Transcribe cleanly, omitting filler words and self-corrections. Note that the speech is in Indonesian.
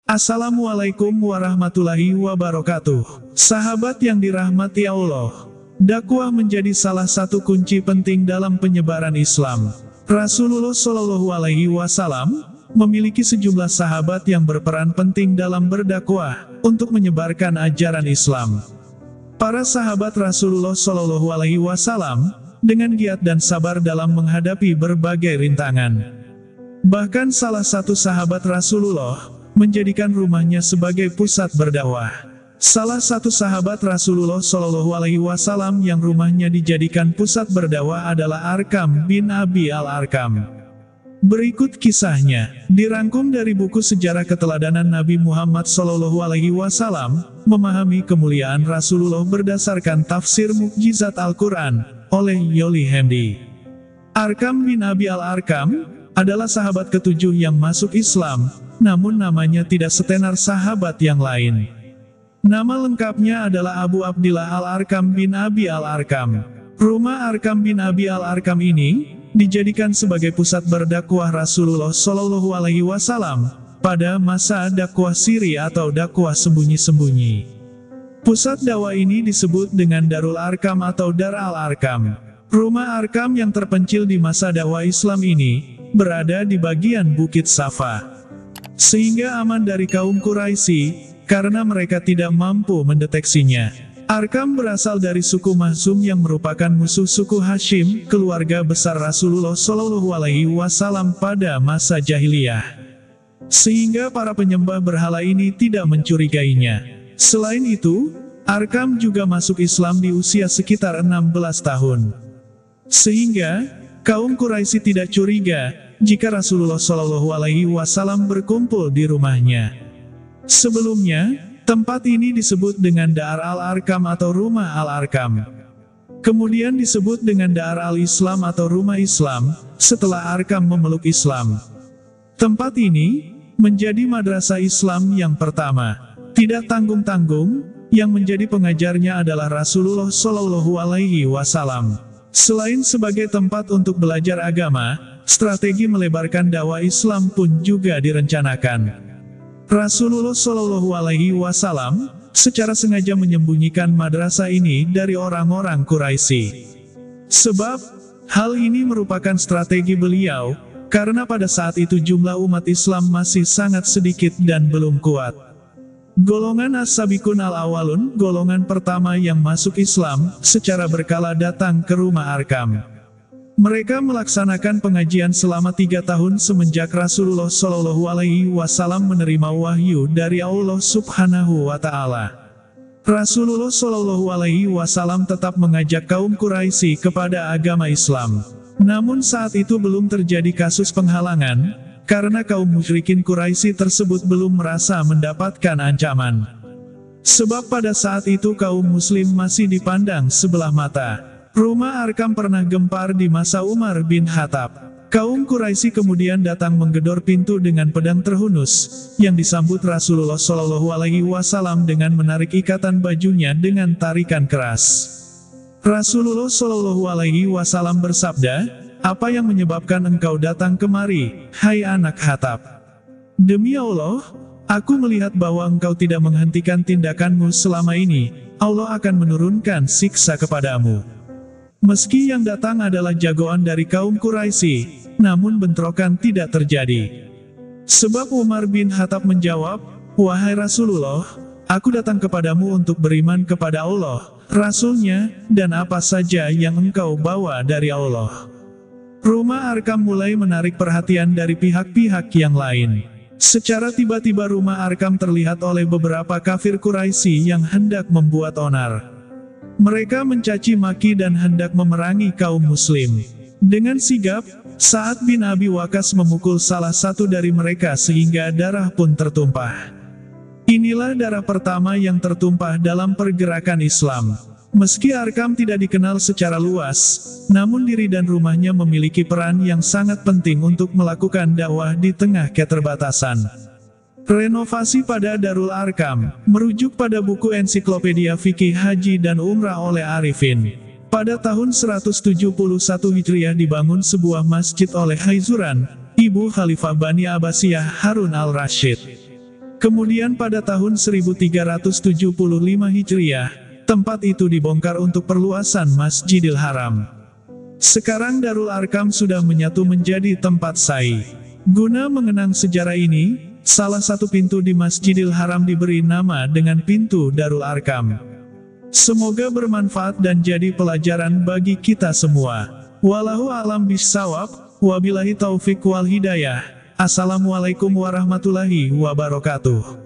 Assalamualaikum warahmatullahi wabarakatuh. Sahabat yang dirahmati Allah, dakwah menjadi salah satu kunci penting dalam penyebaran Islam. Rasulullah Shallallahu Alaihi Wasallam memiliki sejumlah sahabat yang berperan penting dalam berdakwah untuk menyebarkan ajaran Islam. Para sahabat Rasulullah Shallallahu Alaihi Wasallam dengan giat dan sabar dalam menghadapi berbagai rintangan. Bahkan salah satu sahabat Rasulullah menjadikan rumahnya sebagai pusat berdakwah. Salah satu sahabat Rasulullah Shallallahu Alaihi Wasallam yang rumahnya dijadikan pusat berdakwah adalah Arqam bin Abi al-Arqam. Berikut kisahnya, dirangkum dari buku Sejarah Keteladanan Nabi Muhammad Shallallahu Alaihi Wasallam, memahami kemuliaan Rasulullah berdasarkan tafsir Mukjizat Al-Quran, oleh Yoli Hamdi. Arqam bin Abi al-Arqam adalah sahabat ketujuh yang masuk Islam, namun namanya tidak setenar sahabat yang lain. Nama lengkapnya adalah Abu Abdillah al-Arqam bin Abi al-Arqam. Rumah Arqam bin Abi al-Arqam ini dijadikan sebagai pusat berdakwah Rasulullah Shallallahu Alaihi Wasallam pada masa dakwah siri atau dakwah sembunyi-sembunyi. Pusat dakwah ini disebut dengan Darul Arqam atau Dar al-Arqam. Rumah Arqam yang terpencil di masa dakwah Islam ini berada di bagian Bukit Safa, sehingga aman dari kaum Quraisy, karena mereka tidak mampu mendeteksinya. Arqam berasal dari suku Mahzum yang merupakan musuh suku Hashim, keluarga besar Rasulullah Shallallahu Alaihi Wasallam pada masa jahiliyah, sehingga para penyembah berhala ini tidak mencurigainya. Selain itu, Arqam juga masuk Islam di usia sekitar 16 tahun, sehingga kaum Quraisy tidak curiga jika Rasulullah Shallallahu Alaihi Wasallam berkumpul di rumahnya. Sebelumnya, tempat ini disebut dengan Dar al-Arqam atau Rumah al-Arqam. Kemudian disebut dengan Dar al-Islam atau Rumah Islam, setelah Arqam memeluk Islam. Tempat ini menjadi madrasah Islam yang pertama. Tidak tanggung-tanggung, yang menjadi pengajarnya adalah Rasulullah Shallallahu Alaihi Wasallam. Selain sebagai tempat untuk belajar agama, strategi melebarkan dakwah Islam pun juga direncanakan. Rasulullah Shallallahu Alaihi Wasallam secara sengaja menyembunyikan madrasah ini dari orang-orang Quraisy. Sebab, hal ini merupakan strategi beliau, karena pada saat itu jumlah umat Islam masih sangat sedikit dan belum kuat. Golongan As-Sabiqun al-Awwalun, golongan pertama yang masuk Islam, secara berkala datang ke rumah Arqam. Mereka melaksanakan pengajian selama 3 tahun semenjak Rasulullah Shallallahu Alaihi Wasallam menerima wahyu dari Allah Subhanahu wa Ta'ala. Rasulullah Shallallahu Alaihi Wasallam tetap mengajak kaum Quraisy kepada agama Islam. Namun saat itu belum terjadi kasus penghalangan, karena kaum musyrikin Quraisy tersebut belum merasa mendapatkan ancaman. Sebab pada saat itu kaum muslim masih dipandang sebelah mata. Rumah Arqam pernah gempar di masa Umar bin Khattab. Kaum Quraisy kemudian datang menggedor pintu dengan pedang terhunus, yang disambut Rasulullah Shallallahu Alaihi Wasallam dengan menarik ikatan bajunya dengan tarikan keras. Rasulullah Shallallahu Alaihi Wasallam bersabda, "Apa yang menyebabkan engkau datang kemari, hai anak Khattab? Demi Allah, aku melihat bahwa engkau tidak menghentikan tindakanmu selama ini, Allah akan menurunkan siksa kepadamu." Meski yang datang adalah jagoan dari kaum Quraisy, namun bentrokan tidak terjadi. Sebab Umar bin Khattab menjawab, "Wahai Rasulullah, aku datang kepadamu untuk beriman kepada Allah, Rasul-Nya, dan apa saja yang engkau bawa dari Allah." Rumah Arqam mulai menarik perhatian dari pihak-pihak yang lain. Secara tiba-tiba rumah Arqam terlihat oleh beberapa kafir Quraisy yang hendak membuat onar. Mereka mencaci maki dan hendak memerangi kaum muslim. Dengan sigap, Sa'ad bin Abi Waqqas memukul salah satu dari mereka sehingga darah pun tertumpah. Inilah darah pertama yang tertumpah dalam pergerakan Islam. Meski Arqam tidak dikenal secara luas, namun diri dan rumahnya memiliki peran yang sangat penting untuk melakukan dakwah di tengah keterbatasan. Renovasi pada Darul Arqam, merujuk pada buku ensiklopedia fikih haji dan umrah oleh Arifin. Pada tahun 171 Hijriah dibangun sebuah masjid oleh Haizuran, ibu Khalifah Bani Abbasiyah Harun al-Rashid. Kemudian pada tahun 1375 Hijriah, tempat itu dibongkar untuk perluasan Masjidil Haram. Sekarang Darul Arkam sudah menyatu menjadi tempat sai. Guna mengenang sejarah ini, salah satu pintu di Masjidil Haram diberi nama dengan pintu Darul Arkam. Semoga bermanfaat dan jadi pelajaran bagi kita semua. Wallahu a'lam bishawab, wabillahi taufik wal hidayah. Assalamualaikum warahmatullahi wabarakatuh.